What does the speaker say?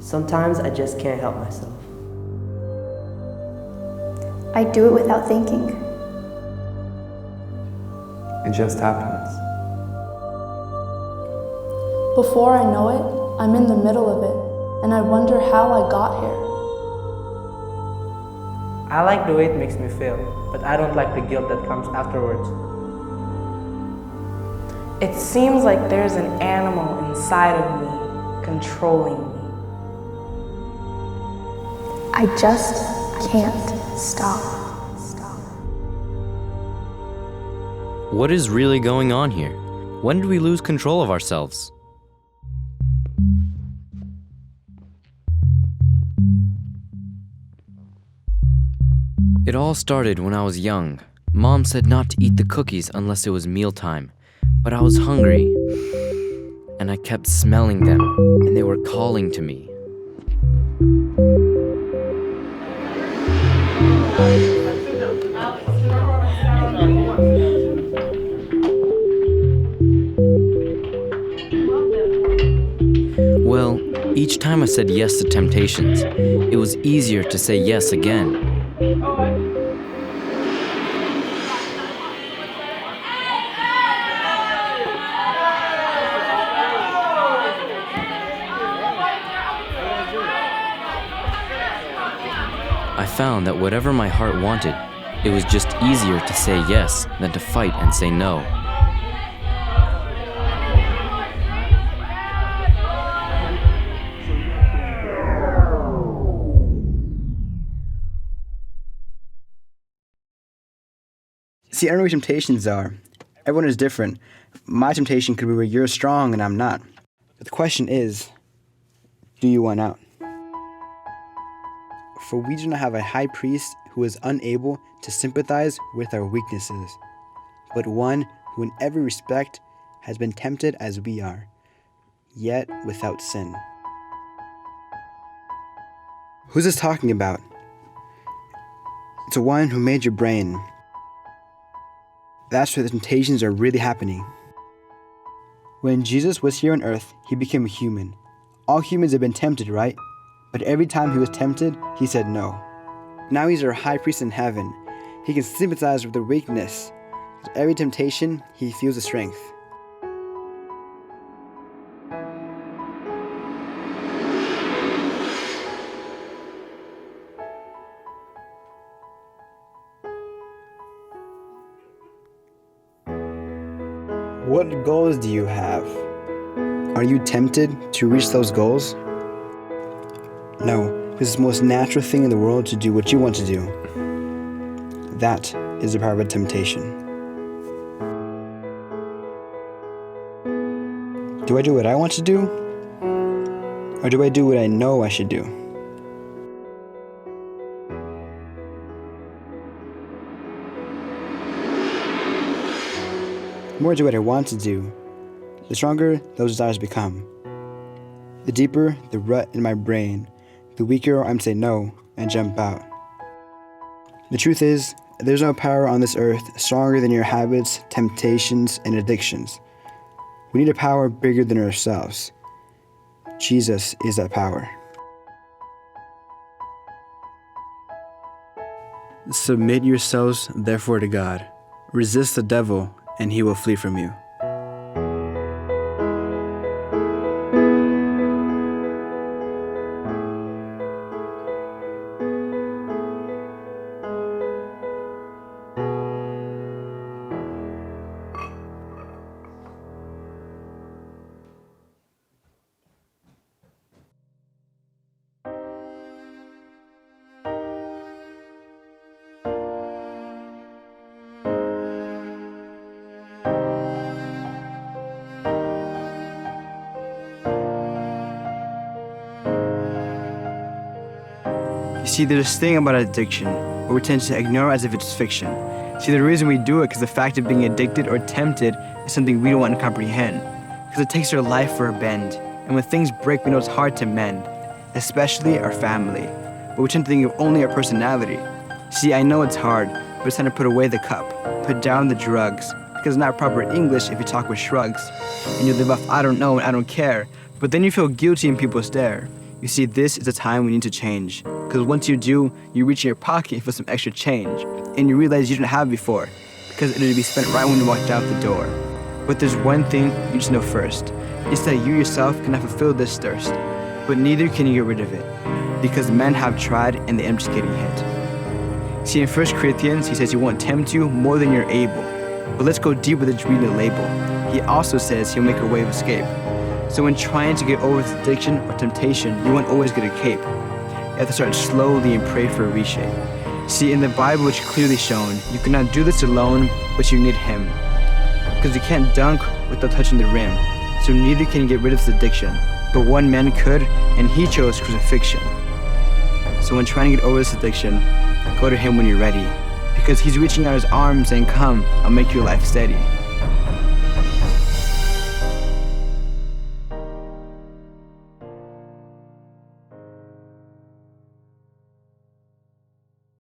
Sometimes I just can't help myself. I do it without thinking. It just happens. Before I know it, I'm in the middle of it, and I wonder how I got here. I like the way it makes me feel, but I don't like the guilt that comes afterwards. It seems like there's an animal inside of me, controlling me. I just can't stop. What is really going on here? When did we lose control of ourselves? It all started when I was young. Mom said not to eat the cookies unless it was mealtime, but I was hungry, and I kept smelling them, and they were calling to me. Well, each time I said yes to temptations, it was easier to say yes again. I found that whatever my heart wanted, it was just easier to say yes than to fight and say no. See, I don't know what temptations are. Everyone is different. My temptation could be where you're strong and I'm not. But the question is, do you want out? For we do not have a high priest who is unable to sympathize with our weaknesses, but one who in every respect has been tempted as we are, yet without sin. Who's this talking about? It's the one who made your brain. That's where the temptations are really happening. When Jesus was here on earth, he became a human. All humans have been tempted, right? But every time he was tempted, he said no. Now he's our high priest in heaven. He can sympathize with their weakness. With every temptation, he feels the strength. What goals do you have? Are you tempted to reach those goals? No, because it's the most natural thing in the world to do what you want to do. That is the power of temptation. Do I do what I want to do? Or do I do what I know I should do? The more I do what I want to do, the stronger those desires become. The deeper the rut in my brain, the weaker I'm to say no and jump out. The truth is, there's no power on this earth stronger than your habits, temptations, and addictions. We need a power bigger than ourselves. Jesus is that power. Submit yourselves, therefore, to God. Resist the devil, and he will flee from you. See, there's this thing about addiction where we tend to ignore it as if it's fiction. See, the reason we do it is the fact of being addicted or tempted is something we don't want to comprehend. Because it takes our life for a bend. And when things break, we know it's hard to mend, especially our family. But we tend to think of only our personality. See, I know it's hard, but it's time to put away the cup, put down the drugs, because it's not proper English if you talk with shrugs. And you live off I don't know and I don't care, but then you feel guilty and people stare. You see, this is a time we need to change. Because once you do, you reach in your pocket for some extra change. And you realize you didn't have it before, because it would be spent right when you walked out the door. But there's one thing you just know first. It's that you yourself cannot fulfill this thirst. But neither can you get rid of it. Because men have tried and they end up just getting hit. See, in 1 Corinthians, he says he won't tempt you more than you're able. But let's go deeper than just reading the label. He also says he'll make a way of escape. So when trying to get over this addiction or temptation, you won't always get a cape. You have to start slowly and pray for a reshape. See, in the Bible, it's clearly shown, you cannot do this alone, but you need him. Because you can't dunk without touching the rim. So neither can you get rid of this addiction. But one man could, and he chose crucifixion. So when trying to get over this addiction, go to him when you're ready. Because he's reaching out his arms saying, come, I'll make your life steady.